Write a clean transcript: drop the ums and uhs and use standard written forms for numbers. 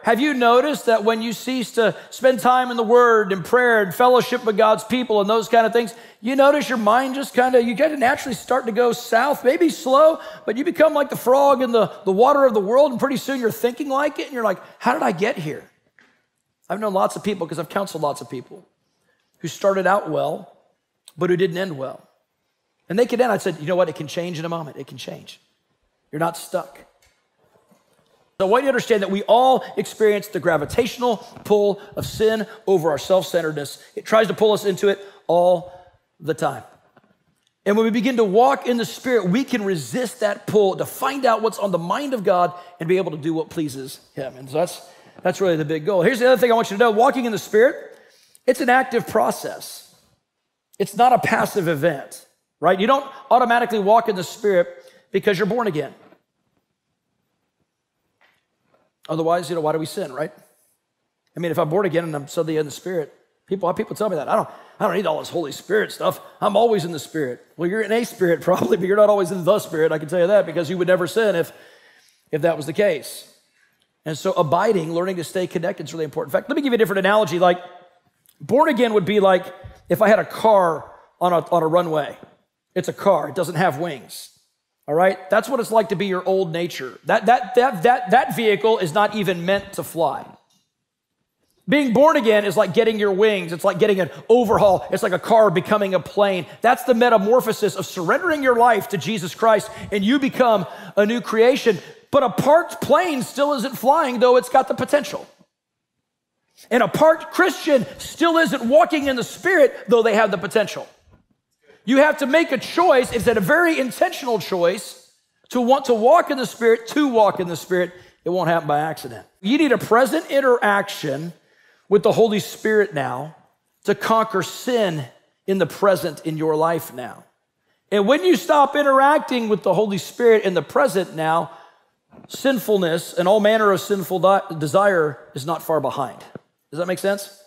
Have you noticed that when you cease to spend time in the Word and prayer and fellowship with God's people and those kind of things, you notice your mind just you get to naturally start to go south, maybe slow, but you become like the frog in the water of the world, and pretty soon you're thinking like it, and you're like, how did I get here? I've known lots of people, because I've counseled lots of people, who started out well, but who didn't end well. And they could end. I said, you know what? It can change in a moment. It can change. You're not stuck. So I want you to understand that we all experience the gravitational pull of sin over our self-centeredness. It tries to pull us into it all the time. And when we begin to walk in the Spirit, we can resist that pull to find out what's on the mind of God and be able to do what pleases Him. And so that's really the big goal. Here's the other thing I want you to know. Walking in the Spirit, it's an active process. It's not a passive event, right? You don't automatically walk in the Spirit because you're born again. Otherwise, why do we sin, right? I mean, if I'm born again and I'm suddenly in the Spirit, people tell me that. I don't need all this Holy Spirit stuff. I'm always in the Spirit. Well, you're in a spirit probably, but you're not always in the Spirit. I can tell you that, because you would never sin if that was the case. And so abiding, learning to stay connected is really important. In fact, let me give you a different analogy. Like, born again would be like if I had a car on a runway. It's a car. It doesn't have wings. All right? That's what it's like to be your old nature. That vehicle is not even meant to fly. Being born again is like getting your wings. It's like getting an overhaul. It's like a car becoming a plane. That's the metamorphosis of surrendering your life to Jesus Christ, and you become a new creation. But a parked plane still isn't flying, though it's got the potential. And a parked Christian still isn't walking in the Spirit, though they have the potential. You have to make a choice. It's a very intentional choice to want to walk in the Spirit, to walk in the Spirit. It won't happen by accident. You need a present interaction with the Holy Spirit now to conquer sin in the present in your life now. And when you stop interacting with the Holy Spirit in the present now, sinfulness and all manner of sinful desire is not far behind. Does that make sense?